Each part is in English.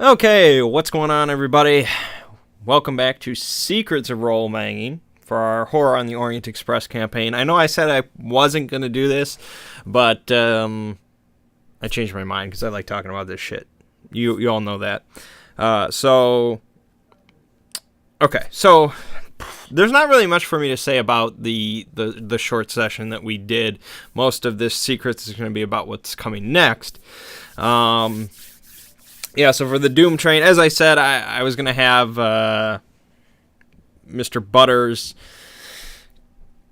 Okay, what's going on, everybody? Welcome back to Secrets of Role Mangging for our Horror on the Orient Express campaign. I know I said I wasn't going to do this, but I changed my mind because I like talking about this shit. You all know that. Okay, so there's not really much for me to say about the short session that we did. Most of this Secrets is going to be about what's coming next. Yeah, so for the Doom Train, as I said, I was going to have Mr. Butters.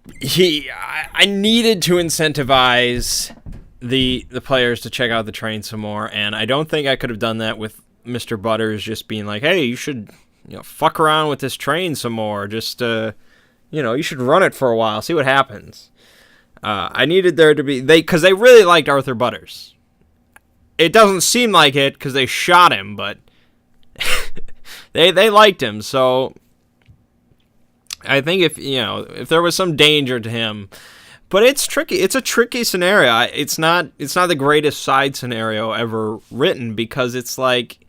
I needed to incentivize the players to check out the train some more, and I don't think I could have done that with Mr. Butters just being like, hey, you should fuck around with this train some more. Just, you should run it for a while, see what happens. I needed there to be, because they really liked Arthur Butters. It doesn't seem like it because they shot him, but they liked him. So I think if there was some danger to him, but it's tricky. It's a tricky scenario. It's not the greatest side scenario ever written because it's like,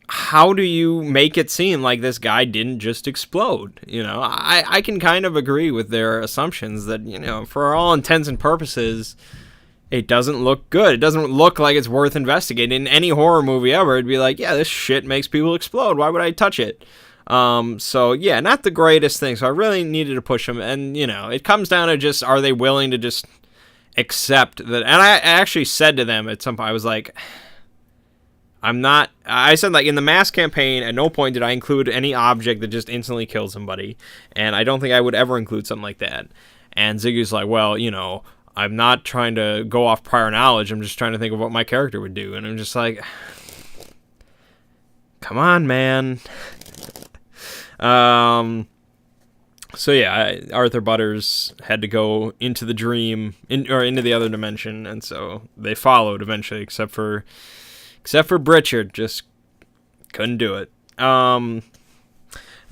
how do you make it seem like this guy didn't just explode? I can kind of agree with their assumptions that for all intents and purposes, it doesn't look good. It doesn't look like it's worth investigating. In any horror movie ever, it'd be like, yeah, this shit makes people explode. Why would I touch it? So, yeah, not the greatest thing. So I really needed to push them. And, it comes down to just, are they willing to just accept that? And I actually said to them at some point, I was like, I said, like, in the mass campaign, at no point did I include any object that just instantly kills somebody. And I don't think I would ever include something like that. And Ziggy's like, well, I'm not trying to go off prior knowledge. I'm just trying to think of what my character would do. And I'm just like, come on, man. So yeah, Arthur Butters had to go into the dream, or into the other dimension. And so they followed eventually, except for Britchard. Just couldn't do it.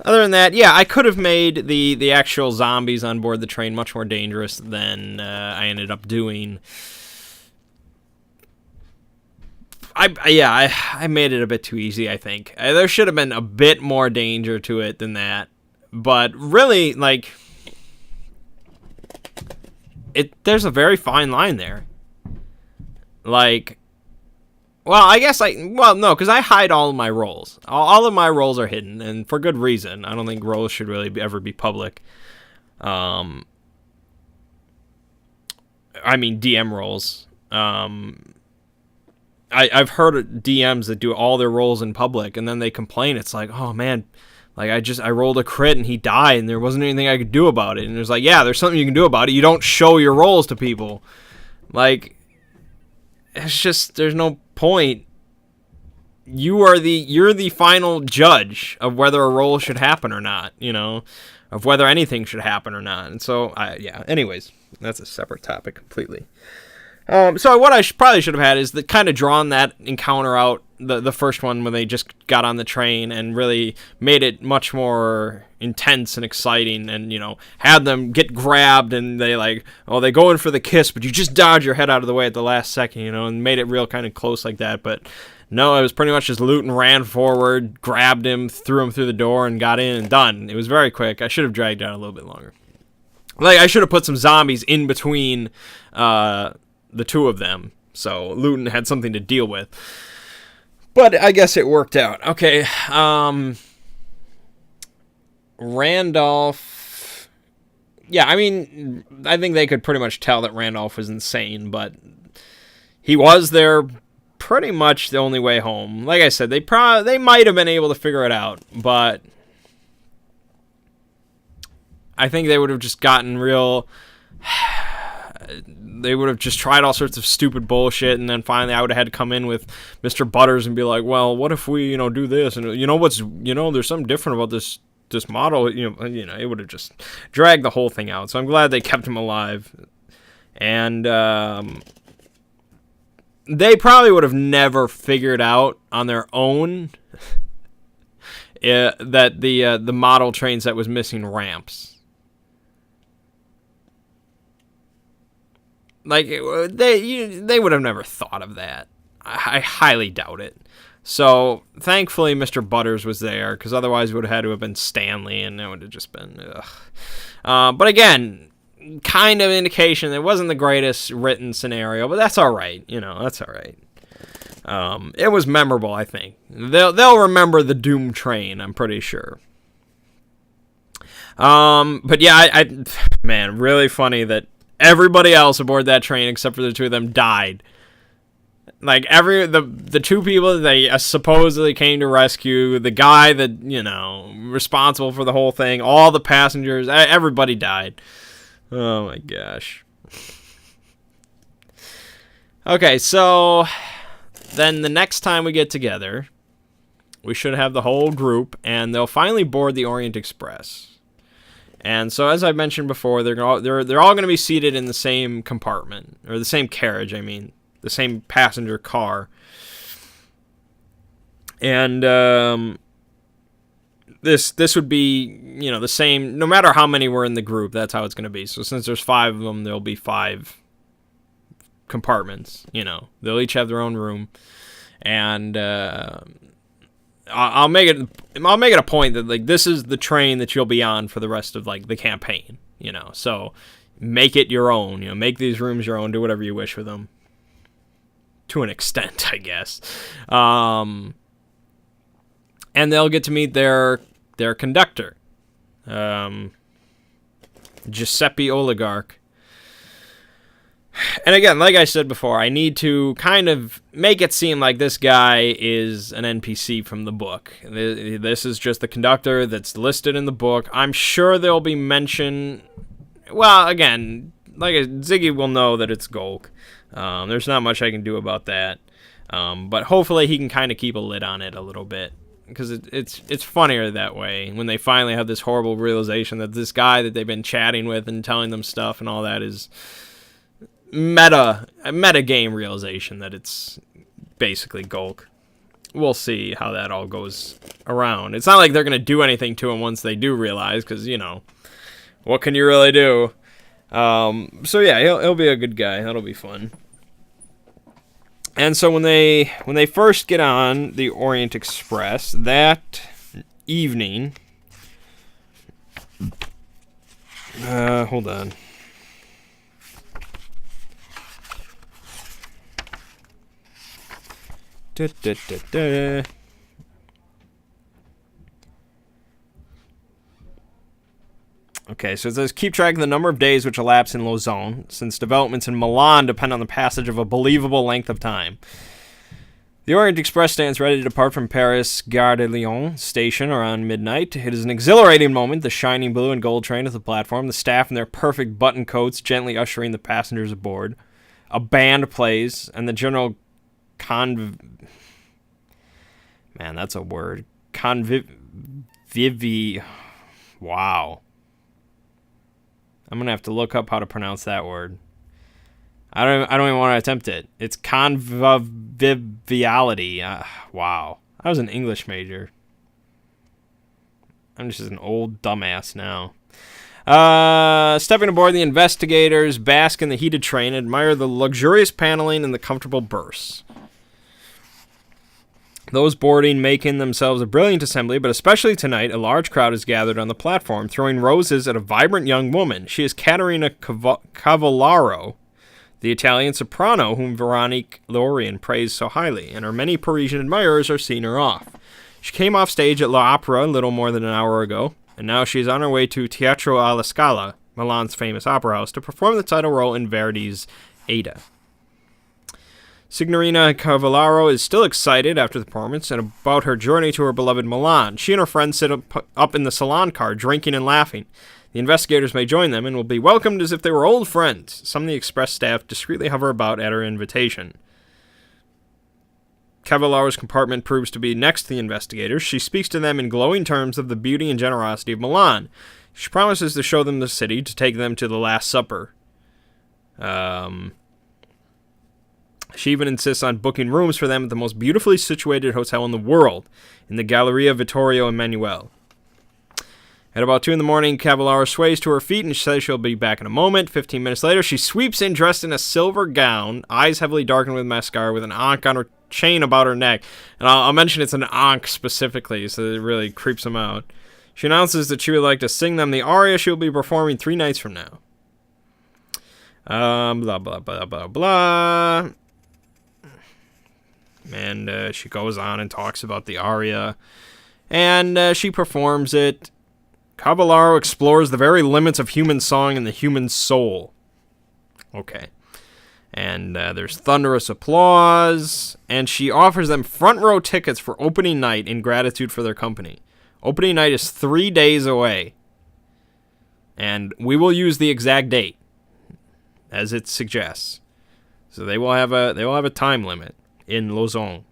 Other than that, yeah, I could have made the actual zombies on board the train much more dangerous than I ended up doing. I made it a bit too easy, I think. There should have been a bit more danger to it than that. But really, like, there's a very fine line there. Like, well, I guess no, because I hide all of my roles. All of my roles are hidden, and for good reason. I don't think roles should really ever be public. I mean, DM roles. I've heard of DMs that do all their roles in public, and then they complain. It's like, oh man, like I rolled a crit and he died, and there wasn't anything I could do about it. And there's like, yeah, there's something you can do about it. You don't show your roles to people. Like, it's just, there's no point. You're the final judge of whether a role should happen or not, of whether anything should happen or not. And so, anyways, that's a separate topic completely. So what I probably should have had is kind of drawn that encounter out, the first one when they just got on the train, and really made it much more intense and exciting, and had them get grabbed, and they they go in for the kiss, but you just dodge your head out of the way at the last second, and made it real kind of close like that. But no, it was pretty much just Luton ran forward, grabbed him, threw him through the door, and got in and done. It was very quick. I should have dragged out a little bit longer. Like, I should have put some zombies in between the two of them, so Luton had something to deal with. But I guess it worked out. Okay, Randolph. Yeah, I mean, I think they could pretty much tell that Randolph was insane, but he was there pretty much the only way home. Like I said, they might have been able to figure it out, but I think they would have just gotten real. They would have just tried all sorts of stupid bullshit, and then finally I would have had to come in with Mr. Butters and be like, well, what if we, do this? And there's something different about this model. It would have just dragged the whole thing out. So I'm glad they kept him alive. And they probably would have never figured out on their own that the model train set was missing ramps. Like, they would have never thought of that. I highly doubt it. So thankfully Mr. Butters was there, because otherwise it would have had to have been Stanley, and it would have just been but again, kind of indication it wasn't the greatest written scenario, but that's all right. That's all right. It was memorable, I think. They'll remember the Doom Train, I'm pretty sure. But yeah, man, really funny that everybody else aboard that train except for the two of them died. Like the two people that they supposedly came to rescue, the guy that, responsible for the whole thing, all the passengers, everybody died. Oh my gosh. Okay, so then the next time we get together, we should have the whole group, and they'll finally board the Orient Express. And so, as I mentioned before, they're all going to be seated in the same compartment, or the same carriage. I mean, the same passenger car. And this would be, the same. No matter how many were in the group, that's how it's going to be. So since there's 5 of them, there'll be 5 compartments. They'll each have their own room, and I'll make it a point that, like, this is the train that you'll be on for the rest of, like, the campaign, so make it your own, make these rooms your own, do whatever you wish with them, to an extent, I guess. And they'll get to meet their conductor, Giuseppe Oligarch. And again, like I said before, I need to kind of make it seem like this guy is an NPC from the book. This is just the conductor that's listed in the book. I'm sure there'll be mention. Well, again, Ziggy will know that it's Golk. There's not much I can do about that. But hopefully he can kind of keep a lid on it a little bit, because it's funnier that way when they finally have this horrible realization that this guy that they've been chatting with and telling them stuff and all that is meta game realization that it's basically Golk. We'll see how that all goes around. It's not like they're going to do anything to him once they do realize, because, what can you really do? So yeah, he'll be a good guy. That'll be fun. And so when they first get on the Orient Express that evening, hold on. Okay, so it says, keep track of the number of days which elapse in Lausanne, since developments in Milan depend on the passage of a believable length of time. The Orient Express stands ready to depart from Paris Gare de Lyon station around midnight. It is an exhilarating moment, the shining blue and gold train at the platform, the staff in their perfect button coats gently ushering the passengers aboard. A band plays, and the general Man, that's a word. Wow. I'm gonna have to look up how to pronounce that word. I don't even want to attempt it. It's conviviality. Wow. I was an English major. I'm just an old dumbass now. Stepping aboard, the investigators bask in the heated train, admire the luxurious paneling and the comfortable berths. Those boarding making themselves a brilliant assembly, but especially tonight, a large crowd is gathered on the platform, throwing roses at a vibrant young woman. She is Caterina Cavallaro, the Italian soprano whom Veronique Lorien praised so highly, and her many Parisian admirers are seeing her off. She came off stage at L'Opera a little more than an hour ago, and now she is on her way to Teatro alla Scala, Milan's famous opera house, to perform the title role in Verdi's Ada. Signorina Cavallaro is still excited after the performance and about her journey to her beloved Milan. She and her friends sit up in the salon car, drinking and laughing. The investigators may join them and will be welcomed as if they were old friends. Some of the express staff discreetly hover about at her invitation. Cavallaro's compartment proves to be next to the investigators. She speaks to them in glowing terms of the beauty and generosity of Milan. She promises to show them the city, to take them to the Last Supper. She even insists on booking rooms for them at the most beautifully situated hotel in the world, in the Galleria Vittorio Emanuele. At about 2 a.m, Cavallaro sways to her feet and says she'll be back in a moment. 15 minutes later, she sweeps in dressed in a silver gown, eyes heavily darkened with mascara, with an ankh on her chain about her neck. And I'll mention it's an ankh specifically, so it really creeps him out. She announces that she would like to sing them the aria she will be performing 3 nights from now. Blah, blah, blah, blah, blah. And she goes on and talks about the aria. And she performs it. Caballero explores the very limits of human song and the human soul. Okay. And there's thunderous applause. And she offers them front row tickets for opening night in gratitude for their company. Opening night is 3 days away. And we will use the exact date, as it suggests. So they will have a time limit in Lausanne.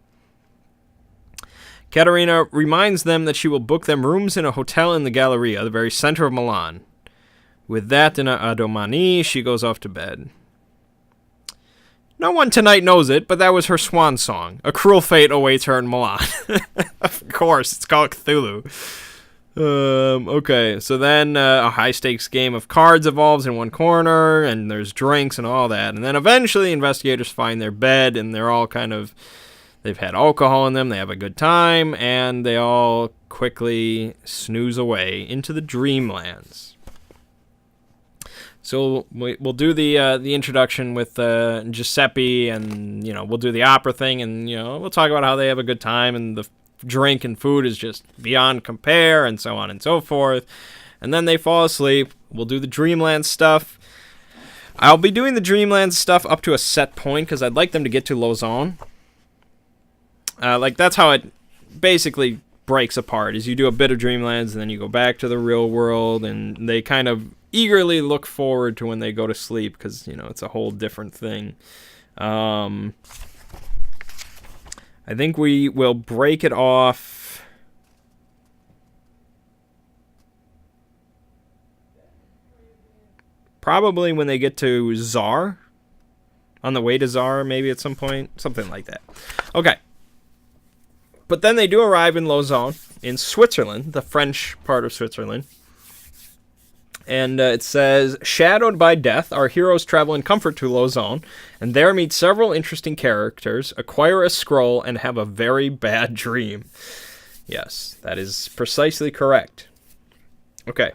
Caterina reminds them that she will book them rooms in a hotel in the Galleria, the very center of Milan. With that and a domani, she goes off to bed. No one tonight knows it, but that was her swan song. A cruel fate awaits her in Milan. Of course, it's called Cthulhu. Okay, so then a high-stakes game of cards evolves in one corner, and there's drinks and all that. And then eventually investigators find their bed, and they're all they've had alcohol in them, they have a good time, and they all quickly snooze away into the dreamlands. So we'll do the introduction with Giuseppe, and we'll do the opera thing, and we'll talk about how they have a good time, and the drink and food is just beyond compare, and so on and so forth. And then they fall asleep. We'll do the Dreamland stuff. I'll be doing the Dreamland stuff up to a set point because I'd like them to get to Lausanne. That's how it basically breaks apart, is you do a bit of Dreamlands and then you go back to the real world, and they kind of eagerly look forward to when they go to sleep because, it's a whole different thing. I think we will break it off probably when they get to Czar. On the way to Czar, maybe at some point. Something like that. Okay. But then they do arrive in Lausanne, in Switzerland, the French part of Switzerland. And it says, shadowed by death, our heroes travel in comfort to Lausanne, and there meet several interesting characters, acquire a scroll, and have a very bad dream. Yes, that is precisely correct. Okay.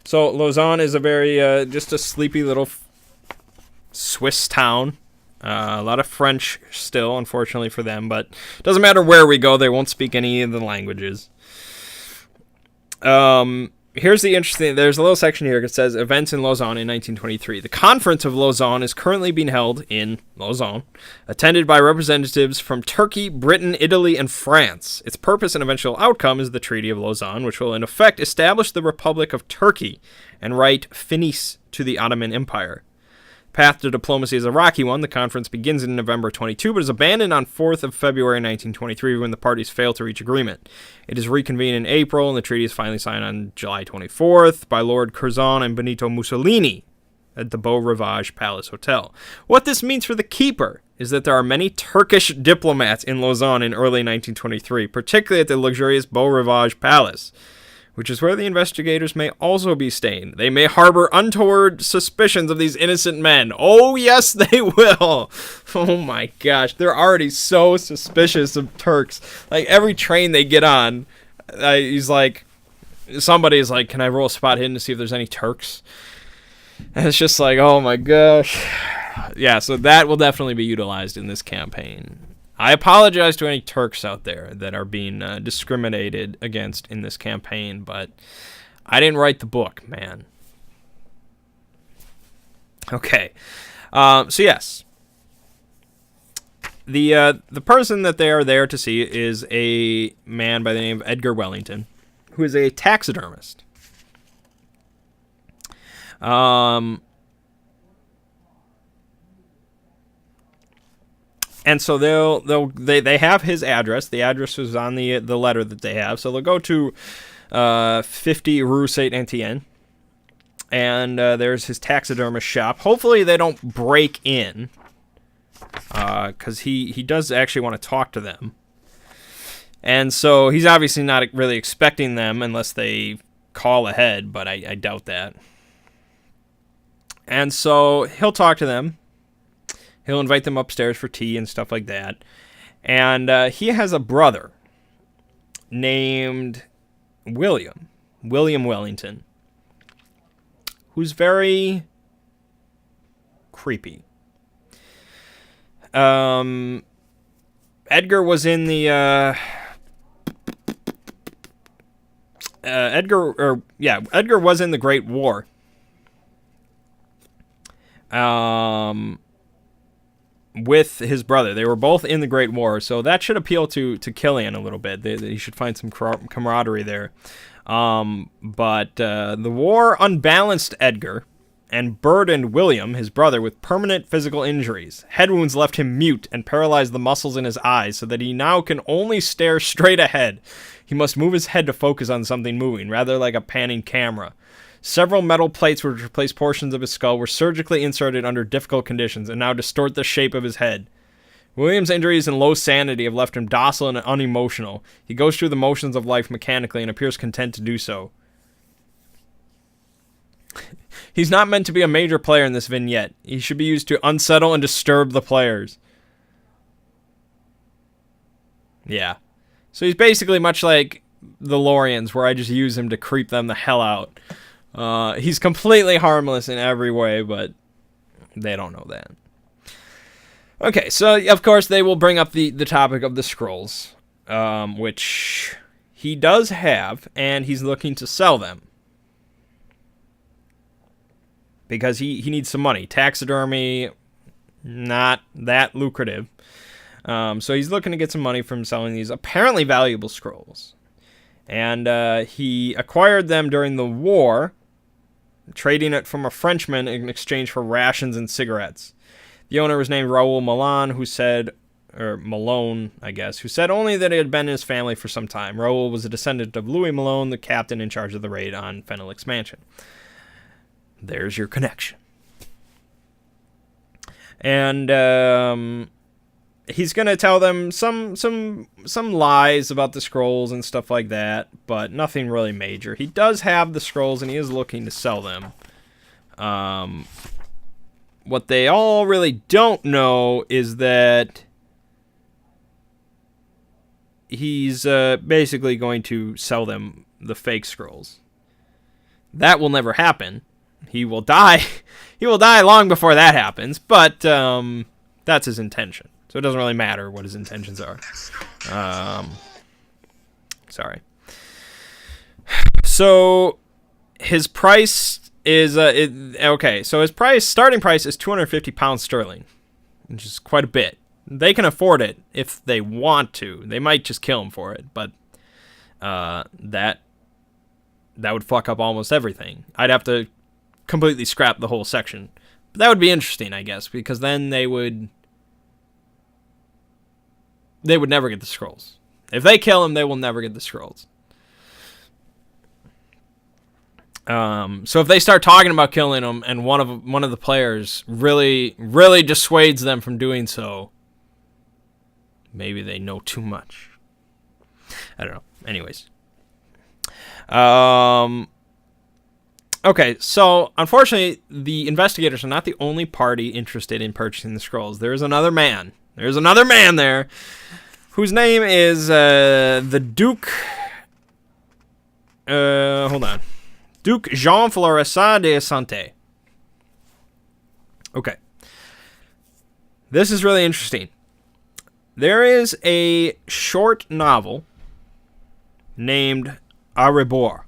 So Lausanne is a very, just a sleepy little Swiss town. A lot of French still, unfortunately for them, but it doesn't matter where we go, they won't speak any of the languages. Here's the interesting, there's a little section here that says, events in Lausanne in 1923. The Conference of Lausanne is currently being held in Lausanne, attended by representatives from Turkey, Britain, Italy, and France. Its purpose and eventual outcome is the Treaty of Lausanne, which will in effect establish the Republic of Turkey and write finis to the Ottoman Empire. Path to diplomacy is a rocky one. The conference begins in November 22, but is abandoned on 4th of February 1923 when the parties fail to reach agreement. It is reconvened in April, and the treaty is finally signed on July 24th by Lord Curzon and Benito Mussolini at the Beau Rivage Palace Hotel. What this means for the keeper is that there are many Turkish diplomats in Lausanne in early 1923, particularly at the luxurious Beau Rivage Palace, which is where the investigators may also be staying. They may harbor untoward suspicions of these innocent men. Oh, yes, they will. Oh, my gosh. They're already so suspicious of Turks. Like, every train they get on, somebody's like, can I roll a spot hidden to see if there's any Turks? And it's just like, oh, my gosh. Yeah, so that will definitely be utilized in this campaign. I apologize to any Turks out there that are being discriminated against in this campaign, but I didn't write the book, man. Okay, so yes, the person that they are there to see is a man by the name of Edgar Wellington, who is a taxidermist. And so they have his address. The address is on the letter that they have. So they'll go to 50 Rue Saint Etienne, and there's his taxidermist shop. Hopefully they don't break in, because he does actually want to talk to them. And so he's obviously not really expecting them unless they call ahead, but I doubt that. And so he'll talk to them. He'll invite them upstairs for tea and stuff like that. And he has a brother named William Wellington, who's very creepy. Edgar was in the Edgar was in the Great War. With his brother. They were both in the Great War, so that should appeal to Killian a little bit. He should find some camaraderie there. But the war unbalanced Edgar and burdened William, his brother, with permanent physical injuries. Head wounds left him mute and paralyzed the muscles in his eyes so that he now can only stare straight ahead. He must move his head to focus on something moving, rather like a panning camera. Several metal plates which replace portions of his skull were surgically inserted under difficult conditions and now distort the shape of his head. William's injuries and low sanity have left him docile and unemotional. He goes through the motions of life mechanically and appears content to do so. He's not meant to be a major player in this vignette. He should be used to unsettle and disturb the players. Yeah. So he's basically much like the Lorians, where I just use him to creep them the hell out. He's completely harmless in every way, but they don't know that. Okay, so of course they will bring up the topic of the scrolls, which he does have, and he's looking to sell them. Because he needs some money. Taxidermy, not that lucrative. So he's looking to get some money from selling these apparently valuable scrolls. And he acquired them during the war, trading it from a Frenchman in exchange for rations and cigarettes. The owner was named Raoul Malone, who said only that it had been in his family for some time. Raoul was a descendant of Louis Malone, the captain in charge of the raid on Fenelix Mansion. There's your connection. And he's going to tell them some lies about the scrolls and stuff like that, but nothing really major. He does have the scrolls, and he is looking to sell them. What they all really don't know is that he's basically going to sell them the fake scrolls. That will never happen. He will die. He will die long before that happens, but that's his intention. So it doesn't really matter what his intentions are. Sorry. So his price is okay. So his starting price is £250 sterling, which is quite a bit. They can afford it if they want to. They might just kill him for it, but that would fuck up almost everything. I'd have to completely scrap the whole section. But that would be interesting, I guess, because then they would never get the scrolls. If they kill him, they will never get the scrolls. So if they start talking about killing him, and one of the players really, really dissuades them from doing so, maybe they know too much. I don't know. Anyways. Okay, so unfortunately, the investigators are not the only party interested in purchasing the scrolls. There's another man. There's another man there, whose name is the Duke. Hold on, Duke Jean Florestan de Sante. Okay, this is really interesting. There is a short novel named A Rebord,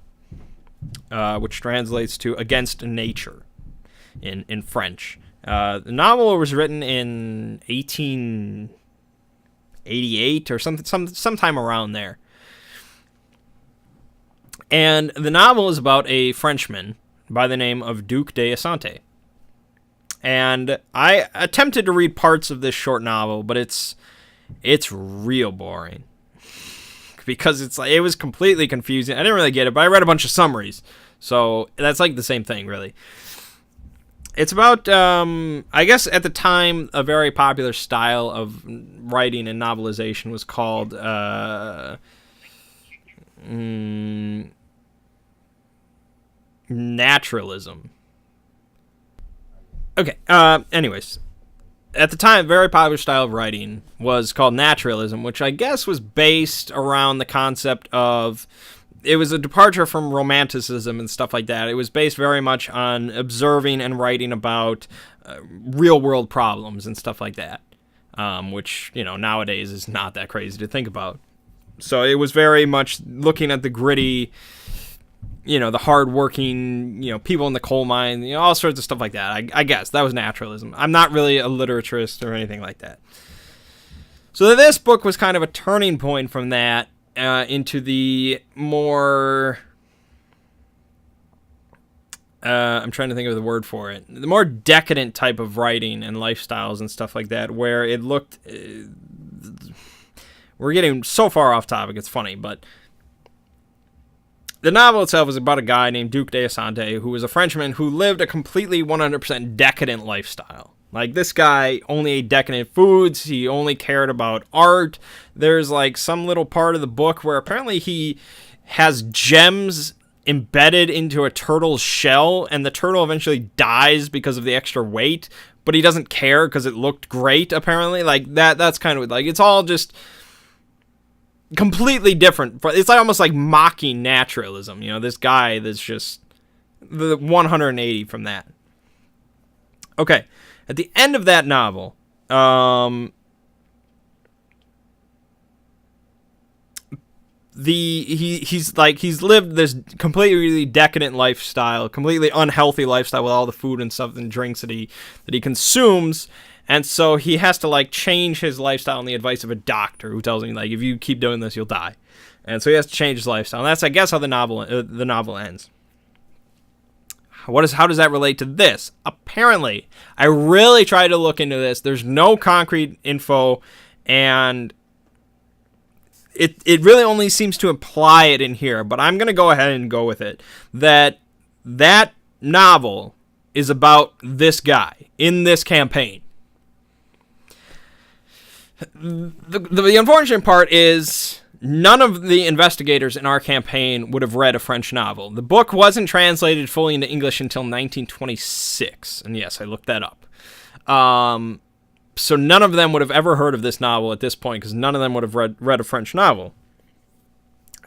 which translates to Against Nature in French. The novel was written in 1888 or sometime around there. And the novel is about a Frenchman by the name of Duc de Sante. And I attempted to read parts of this short novel, but it's real boring. Because it was completely confusing. I didn't really get it, but I read a bunch of summaries. So that's like the same thing, really. It's about, I guess at the time, a very popular style of writing and novelization was called naturalism. Okay, anyways. at the time, a very popular style of writing was called naturalism, which I guess was based around the concept of, it was a departure from romanticism and stuff like that. It was based very much on observing and writing about real world problems and stuff like that, which, nowadays is not that crazy to think about. So it was very much looking at the gritty, the hardworking, people in the coal mine, all sorts of stuff like that. I guess that was naturalism. I'm not really a literaturist or anything like that. So this book was kind of a turning point from that into the more, I'm trying to think of the word for it, the more decadent type of writing and lifestyles and stuff like that, where it looked, we're getting so far off topic, it's funny, but the novel itself is about a guy named Duc de Sante, who was a Frenchman who lived a completely 100% decadent lifestyle. Like, this guy only ate decadent foods. He only cared about art. There's, some little part of the book where apparently he has gems embedded into a turtle's shell, and the turtle eventually dies because of the extra weight, but he doesn't care because it looked great, apparently. That's kind of, it's all just completely different. It's almost like mocking naturalism. This guy that's just the 180 from that. Okay, at the end of that novel, he's lived this completely decadent lifestyle, completely unhealthy lifestyle with all the food and stuff and drinks that he consumes. And so he has to change his lifestyle on the advice of a doctor who tells him if you keep doing this, you'll die. And so he has to change his lifestyle. And that's, I guess, how the novel ends. How does that relate to this? Apparently, I really tried to look into this. There's no concrete info, and it really only seems to imply it in here. But I'm going to go ahead and go with it. That novel is about this guy in this campaign. The unfortunate part is none of the investigators in our campaign would have read a French novel. The book wasn't translated fully into English until 1926. And yes, I looked that up. So none of them would have ever heard of this novel at this point, because none of them would have read a French novel.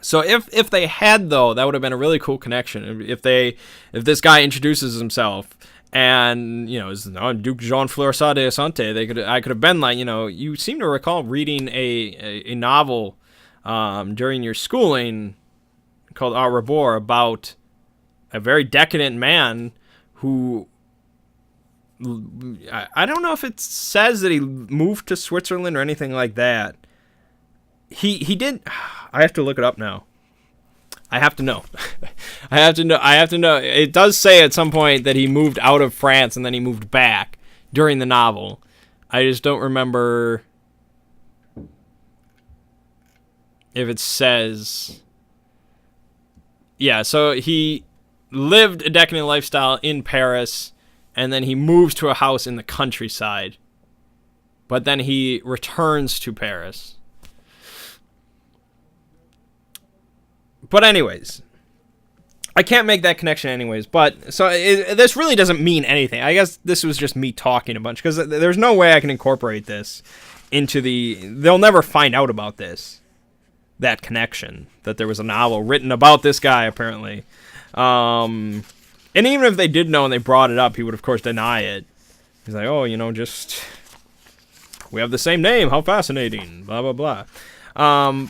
So if they had, though, that would have been a really cool connection. If this guy introduces himself and, is Duc Jean Florissant de Sante, I could have been you seem to recall reading a novel during your schooling called Au Rebord about a very decadent man who, I don't know if it says that he moved to Switzerland or anything like that. He did. I have to look it up now. I have to know. I have to know. It does say at some point that he moved out of France and then he moved back during the novel. I just don't remember if it says. Yeah, so he lived a decadent lifestyle in Paris, and then he moves to a house in the countryside. But then he returns to Paris. But anyways, I can't make that connection anyways. But so this really doesn't mean anything. I guess this was just me talking a bunch, because there's no way I can incorporate this into they'll never find out about that connection, that there was a novel written about this guy, apparently. And even if they did know and they brought it up, he would, of course, deny it. He's like, just, we have the same name. How fascinating. Blah, blah, blah.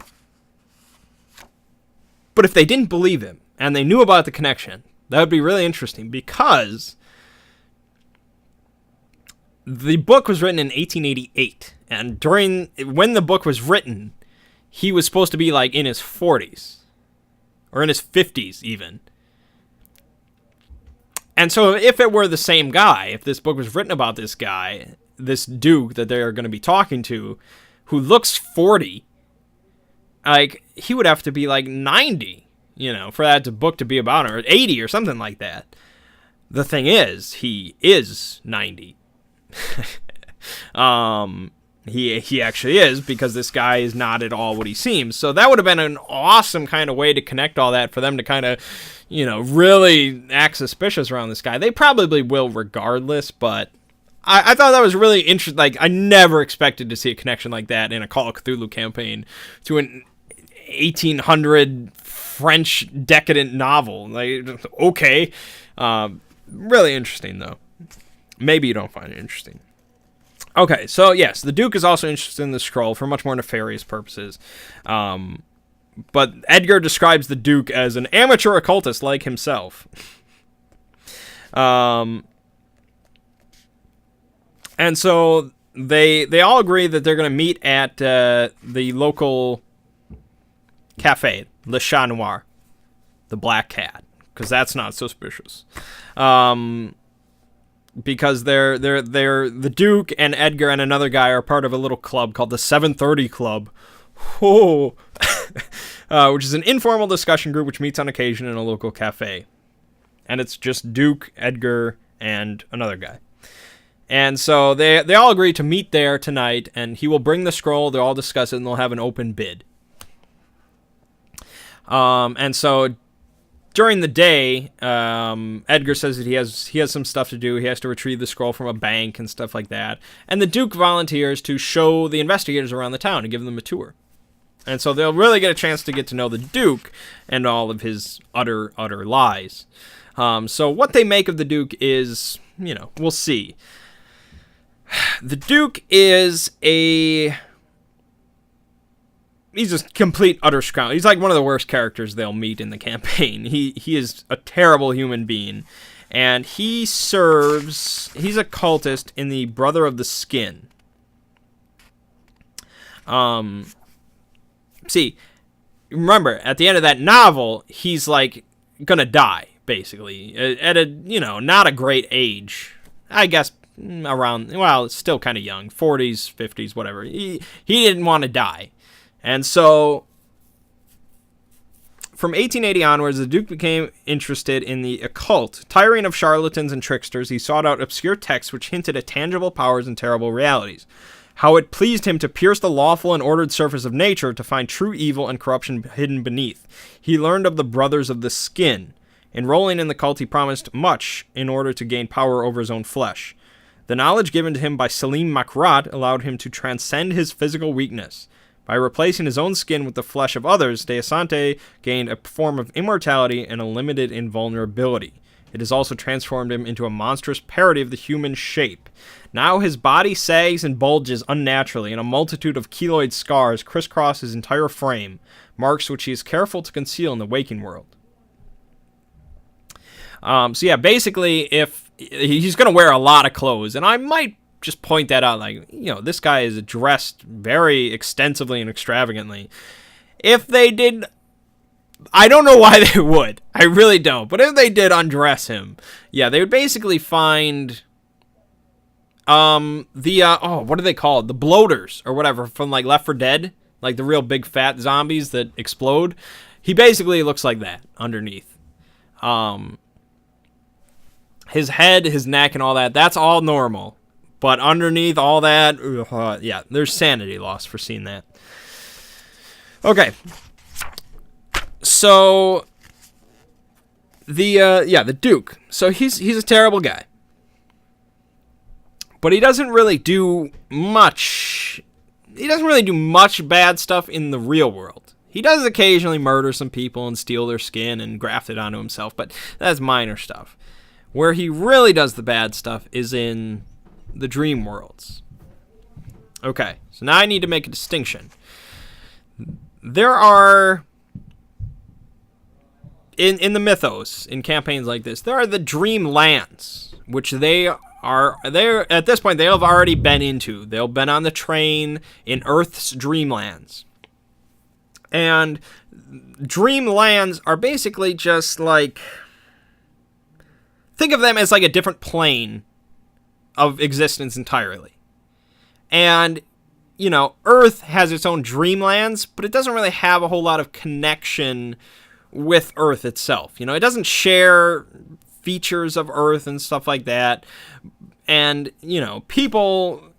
But if they didn't believe him and they knew about the connection, that would be really interesting, because the book was written in 1888. And when the book was written, he was supposed to be in his 40s or in his 50s even. And so if it were the same guy, if this book was written about this guy, this Duke that they're going to be talking to, who looks 40, he would have to be 90, for that book to be about him, or 80 or something like that. The thing is, he is 90. He actually is, because this guy is not at all what he seems. So that would have been an awesome kind of way to connect all that, for them to kind of, really act suspicious around this guy. They probably will regardless, but I thought that was really interesting. Like, I never expected to see a connection like that in a Call of Cthulhu campaign to an 1800 French decadent novel. Like, okay. Really interesting, though. Maybe you don't find it interesting. Okay, so yes, the Duke is also interested in the scroll for much more nefarious purposes. But Edgar describes the Duke as an amateur occultist like himself. And so they all agree that they're going to meet at the local cafe, Le Chat Noir, the Black Cat, because that's not suspicious. Because they're the Duke and Edgar and another guy are part of a little club called the 730 Club, which is an informal discussion group which meets on occasion in a local cafe, and it's just Duke, Edgar, and another guy. And so they all agree to meet there tonight, and he will bring the scroll. They'll all discuss it, and they'll have an open bid. And so during the day, Edgar says that he has some stuff to do. He has to retrieve the scroll from a bank and stuff like that. And the Duke volunteers to show the investigators around the town and give them a tour. And so they'll really get a chance to get to know the Duke and all of his utter lies. So what they make of the Duke is, we'll see. The Duke is he's a complete utter scoundrel. He's like one of the worst characters they'll meet in the campaign. He is a terrible human being, and he's a cultist in the Brother of the Skin. See, remember, at the end of that novel, he's like gonna die, basically, at a, not a great age. I guess around, well, it's still kind of young, 40s, 50s, whatever. He didn't want to die. And so, from 1880 onwards, the Duke became interested in the occult. Tiring of charlatans and tricksters, he sought out obscure texts which hinted at tangible powers and terrible realities. How it pleased him to pierce the lawful and ordered surface of nature to find true evil and corruption hidden beneath. He learned of the Brothers of the Skin. Enrolling in the cult, he promised much in order to gain power over his own flesh. The knowledge given to him by Selim Makrat allowed him to transcend his physical weakness. By replacing his own skin with the flesh of others, De Asante gained a form of immortality and a limited invulnerability. It has also transformed him into a monstrous parody of the human shape. Now his body sags and bulges unnaturally, and a multitude of keloid scars crisscross his entire frame, marks which he is careful to conceal in the waking world. So yeah, basically, if he's going to wear a lot of clothes, and I might just point that out, like, this guy is dressed very extensively and extravagantly. If they did, I don't know why they would. I really don't. But if they did undress him, yeah, they would basically find what are they called? The bloaters or whatever from like Left 4 Dead, like the real big fat zombies that explode. He basically looks like that underneath. His head, his neck, and all that, that's all normal. But underneath all that, yeah, there's sanity loss for seeing that. Okay. So, the Duke. So he's a terrible guy. But he doesn't really do much. He doesn't really do much bad stuff in the real world. He does occasionally murder some people and steal their skin and graft it onto himself, but that's minor stuff. Where he really does the bad stuff is in the dream worlds. Okay, so now I need to make a distinction. There are, in the mythos, in campaigns like this, there are the dream lands, which they're at this point, they have already been into. They've been on the train in Earth's dreamlands. And dreamlands are basically just like, think of them as like a different plane of existence entirely. And, Earth has its own dreamlands, but it doesn't really have a whole lot of connection with Earth itself. It doesn't share features of Earth and stuff like that. And, people,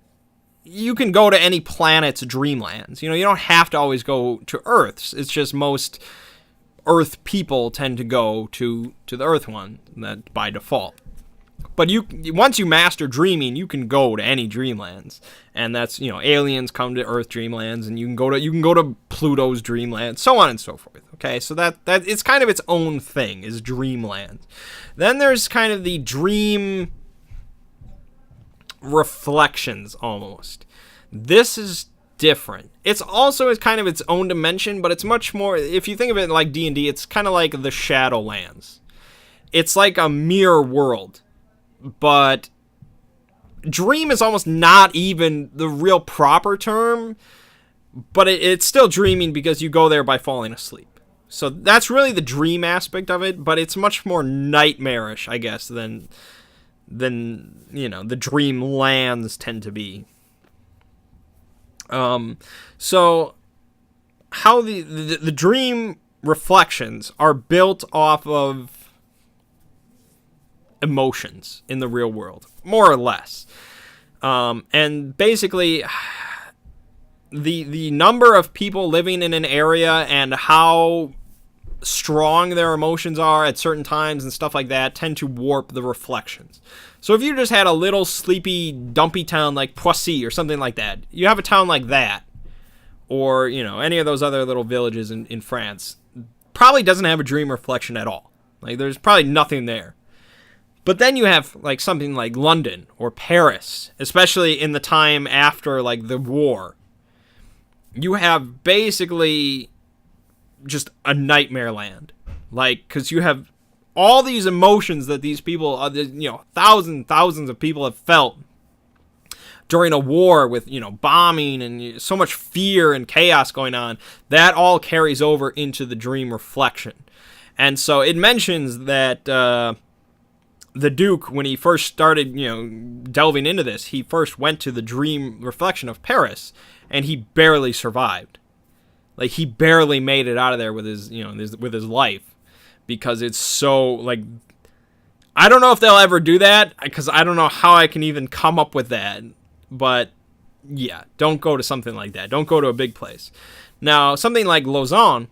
you can go to any planet's dreamlands. You don't have to always go to Earth's. It's just most Earth people tend to go to the Earth one, that by default. But once you master dreaming, you can go to any dreamlands, and that's, aliens come to Earth dreamlands, and you can go to Pluto's dreamland, so on and so forth. Okay, so that it's kind of its own thing, is dreamland. Then there's kind of the dream reflections almost. This is different. It's also kind of its own dimension, but it's much more. If you think of it like D&D, it's kind of like the Shadowlands. It's like a mirror world. But dream is almost not even the real proper term, but it's still dreaming because you go there by falling asleep. So that's really the dream aspect of it, but it's much more nightmarish, I guess, than the dream lands tend to be. So how the dream reflections are built off of emotions in the real world, more or less. And basically, the number of people living in an area and how strong their emotions are at certain times and stuff like that tend to warp the reflections. So if you just had a little sleepy, dumpy town like Poissy or something like that, you have a town like that, or, any of those other little villages in France, probably doesn't have a dream reflection at all. Like, there's probably nothing there. But then you have, like, something like London or Paris, especially in the time after, like, the war. You have basically just a nightmare land. Like, because you have all these emotions that these people, thousands of people have felt during a war with, bombing and so much fear and chaos going on. That all carries over into the dream reflection. And so it mentions that the Duke, when he first started, delving into this, he first went to the dream reflection of Paris, and he barely survived. Like, he barely made it out of there with his, with his life, because it's so, like, I don't know if they'll ever do that, because I don't know how I can even come up with that, but yeah, don't go to something like that. Don't go to a big place. Now, something like Lausanne,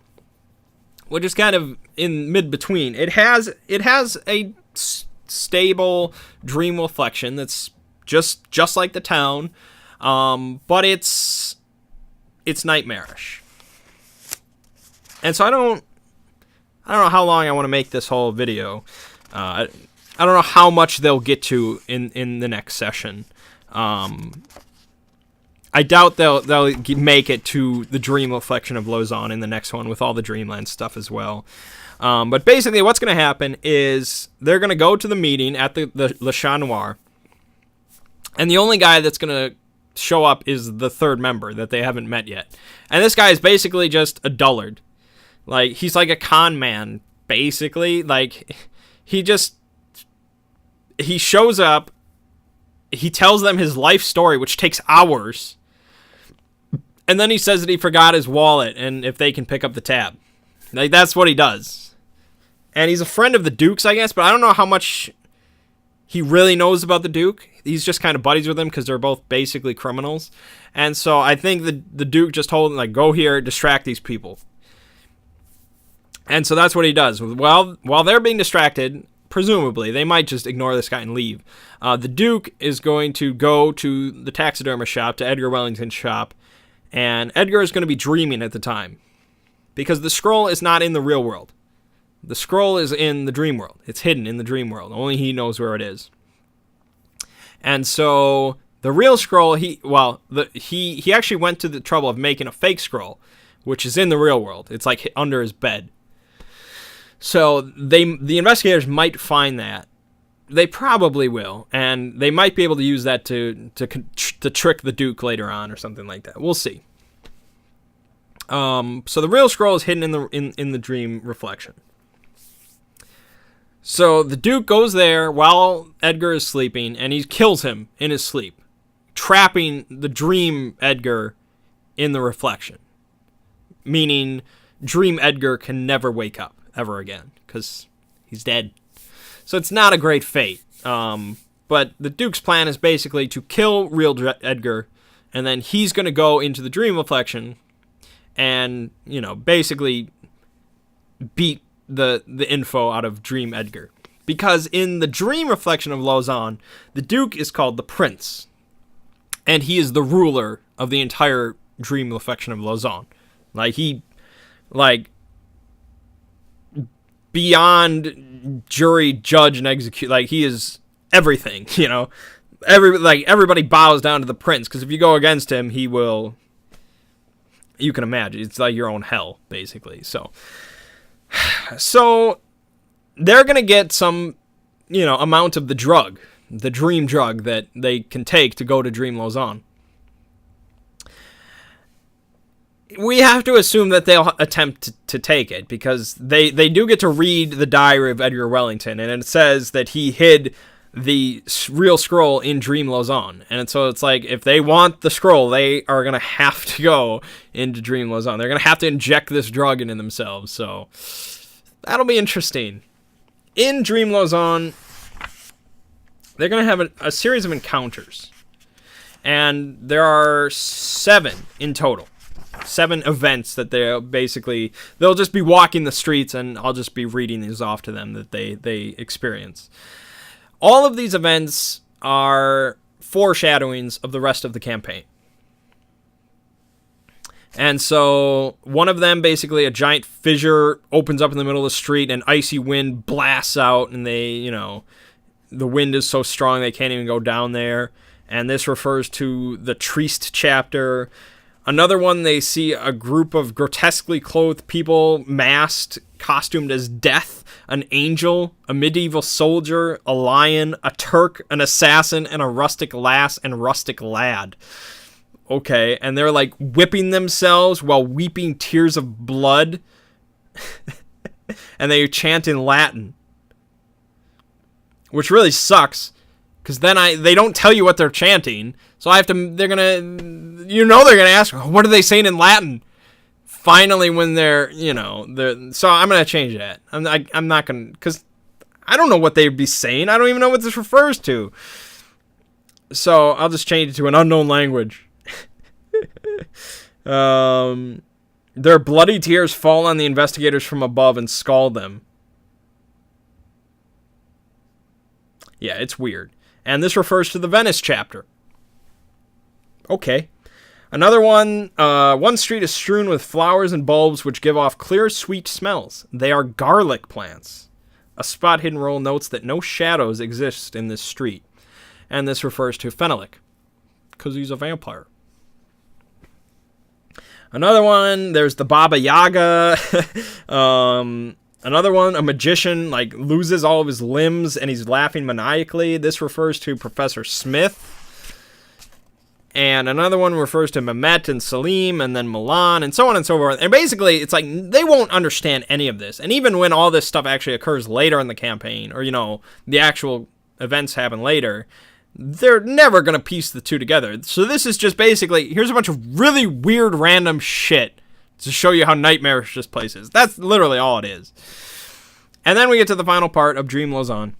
which is kind of in mid-between, it has a stable dream reflection that's just like the town, but it's nightmarish. And so I don't know how long I want to make this whole video. I don't know how much they'll get to in the next session. I doubt they'll make it to the dream reflection of Lausanne in the next one with all the Dreamland stuff as well. But basically what's going to happen is they're going to go to the meeting at the Le Chat Noir, and the only guy that's going to show up is the third member that they haven't met yet. And this guy is basically just a dullard. Like, he's like a con man, basically. Like, he shows up, he tells them his life story, which takes hours, and then he says that he forgot his wallet and if they can pick up the tab. Like, that's what he does. And he's a friend of the Duke's, I guess, but I don't know how much he really knows about the Duke. He's just kind of buddies with him because they're both basically criminals. And so I think the Duke just told him, like, go here, distract these people. And so that's what he does. While they're being distracted, presumably, they might just ignore this guy and leave. The Duke is going to go to the taxidermist shop, to Edgar Wellington's shop, and Edgar is going to be dreaming at the time. Because the scroll is not in the real world. The scroll is in the dream world. It's hidden in the dream world. Only he knows where it is. And so the real scroll, he actually went to the trouble of making a fake scroll, which is in the real world. It's like under his bed. So the investigators might find that. They probably will, and they might be able to use that to trick the Duke later on or something like that. We'll see. So the real scroll is hidden in the dream reflection. So the Duke goes there while Edgar is sleeping, and he kills him in his sleep, trapping the dream Edgar in the reflection. Meaning, dream Edgar can never wake up ever again, because he's dead. So it's not a great fate. But the Duke's plan is basically to kill real Edgar, and then he's going to go into the dream reflection and, basically beat the info out of Dream Edgar. because in the dream reflection of Lausanne, the Duke is called the Prince, and he is the ruler of the entire dream reflection of Lausanne. Beyond jury, judge, and execute, he is everything, everybody bows down to the Prince, because if you go against him, he will, you can imagine, it's like your own hell, basically. So they're going to get some, amount of the drug, the dream drug that they can take to go to Dream Lausanne. We have to assume that they'll attempt to take it, because they do get to read the diary of Edgar Wellington, and it says that he hid the real scroll in Dream Lausanne. And so it's like, if they want the scroll, they are going to have to go into Dream Lausanne. They're going to have to inject this drug into themselves. So that'll be interesting. In Dream Lausanne, they're going to have a series of encounters. And there are 7 in total. 7 events that they'll just be walking the streets, and I'll just be reading these off to them that they experience. All of these events are foreshadowings of the rest of the campaign. And so one of them, basically a giant fissure opens up in the middle of the street, and icy wind blasts out, and the wind is so strong they can't even go down there. And this refers to the Trieste chapter. Another one, they see a group of grotesquely clothed people, masked, costumed as death, an angel, a medieval soldier, a lion, a Turk, an assassin, and a rustic lass and rustic lad. Okay, and they're whipping themselves while weeping tears of blood, and they chant in Latin, which really sucks, because then they don't tell you what they're chanting, so they're gonna ask, what are they saying in Latin? Finally, when so I'm gonna change that. I'm not gonna, because I don't know what they'd be saying. I don't even know what this refers to. So I'll just change it to an unknown language. Their bloody tears fall on the investigators from above and scald them. Yeah, it's weird. And this refers to the Venice chapter. Okay. Another one, one street is strewn with flowers and bulbs which give off clear, sweet smells. They are garlic plants. A spot hidden roll notes that no shadows exist in this street. And this refers to Fenelek, because he's a vampire. Another one, there's the Baba Yaga. Another one, a magician, loses all of his limbs and he's laughing maniacally. This refers to Professor Smith. And another one refers to Mehmet and Salim, and then Milan, and so on and so forth. And basically, it's they won't understand any of this. And even when all this stuff actually occurs later in the campaign, or, the actual events happen later, they're never going to piece the two together. So this is just basically, here's a bunch of really weird random shit to show you how nightmarish this place is. That's literally all it is. And then we get to the final part of Dream Lausanne,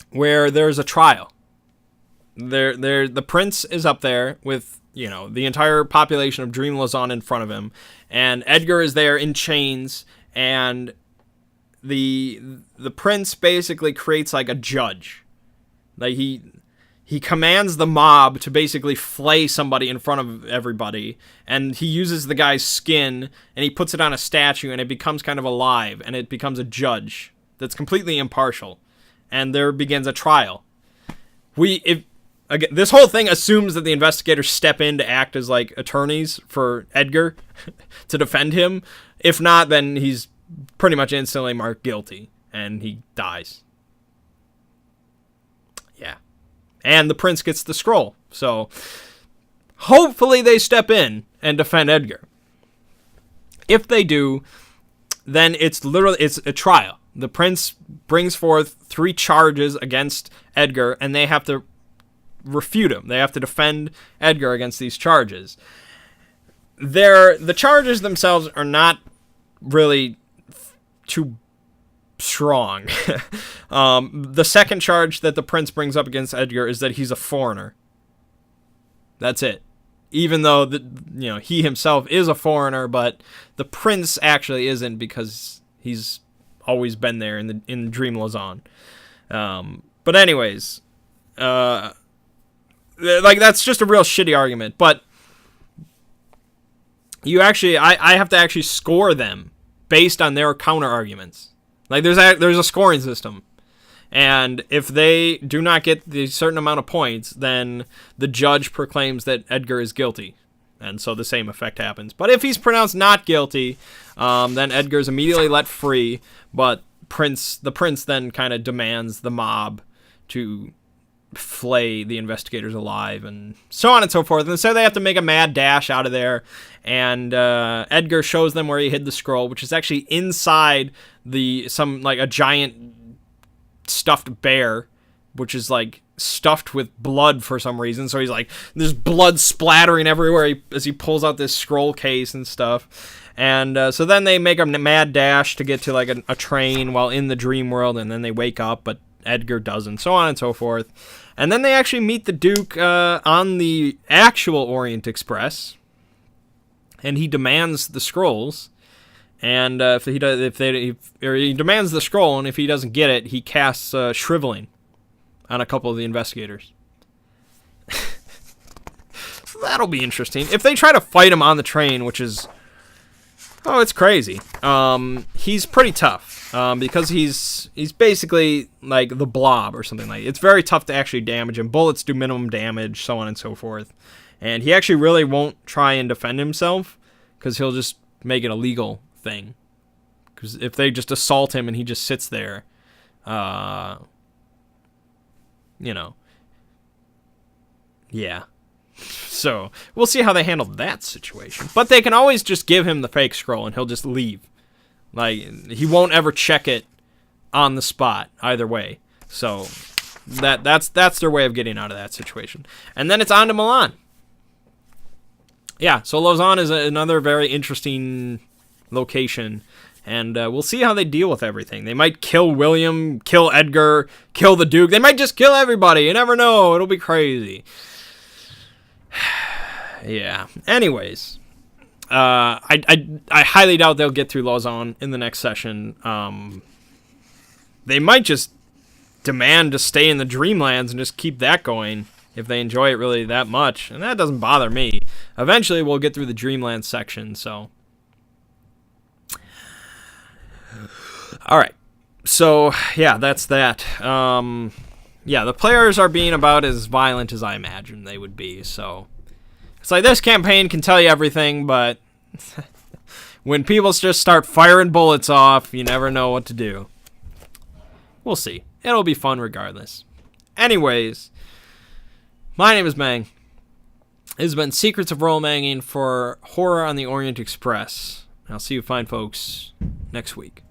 where there's a trial. The prince is up there with, the entire population of Dream Lausanne in front of him, and Edgar is there in chains, and the prince basically creates a judge. He commands the mob to basically flay somebody in front of everybody, and he uses the guy's skin, and he puts it on a statue, and it becomes kind of alive, and it becomes a judge that's completely impartial, and there begins a trial. Again, this whole thing assumes that the investigators step in to act as attorneys for Edgar to defend him. If not, then he's pretty much instantly marked guilty and he dies. Yeah. And the prince gets the scroll. So hopefully they step in and defend Edgar. If they do, then it's a trial. The prince brings forth 3 charges against Edgar, and they have to refute him. They have to defend Edgar against these charges. The charges themselves are not really too strong. The second charge that the prince brings up against Edgar is that he's a foreigner. That's it. Even though he himself is a foreigner, but the prince actually isn't, because he's always been there in Dream Lausanne. But anyways, like that's just a real shitty argument. But you actually, I have to actually score them based on their counter arguments. Like there's a scoring system. And if they do not get the certain amount of points, then the judge proclaims that Edgar is guilty. And so the same effect happens. But if he's pronounced not guilty, then Edgar's immediately let free. But the prince then kind of demands the mob to flay the investigators alive and so on and so forth. And so they have to make a mad dash out of there. And Edgar shows them where he hid the scroll, which is actually inside a giant stuffed bear, which is like stuffed with blood for some reason. So he's like, there's blood splattering everywhere as he pulls out this scroll case and stuff. And so then they make a mad dash to get to like a train while in the dream world, and then they wake up, but Edgar doesn't, so on and so forth. And then they actually meet the Duke on the actual Orient Express, and he demands the scrolls. And he demands the scroll, and if he doesn't get it, he casts shriveling on a couple of the investigators. So that'll be interesting. If they try to fight him on the train, which is, it's crazy. He's pretty tough because he's basically like the Blob or something like. It's very tough to actually damage him. Bullets do minimum damage, so on and so forth. And he actually really won't try and defend himself because he'll just make it illegal thing, because if they just assault him and he just sits there, yeah, so we'll see how they handle that situation. But they can always just give him the fake scroll and he'll just leave. Like, he won't ever check it on the spot either way. So that's their way of getting out of that situation. And then it's on to Milan. Yeah, so Lausanne is another very interesting location, and we'll see how they deal with everything. They might kill William, kill Edgar, kill the Duke. They might just kill everybody. You never know. It'll be crazy. Yeah. Anyways, I highly doubt they'll get through Lausanne in the next session. They might just demand to stay in the Dreamlands and just keep that going if they enjoy it really that much, and that doesn't bother me. Eventually, we'll get through the Dreamland section, so. All right. So, yeah, that's that. Yeah, the players are being about as violent as I imagined they would be, so. It's like this campaign can tell you everything, but when people just start firing bullets off, you never know what to do. We'll see. It'll be fun regardless. Anyways, my name is Mang. This has been Secrets of Role Manging for Horror on the Orient Express. I'll see you fine folks next week.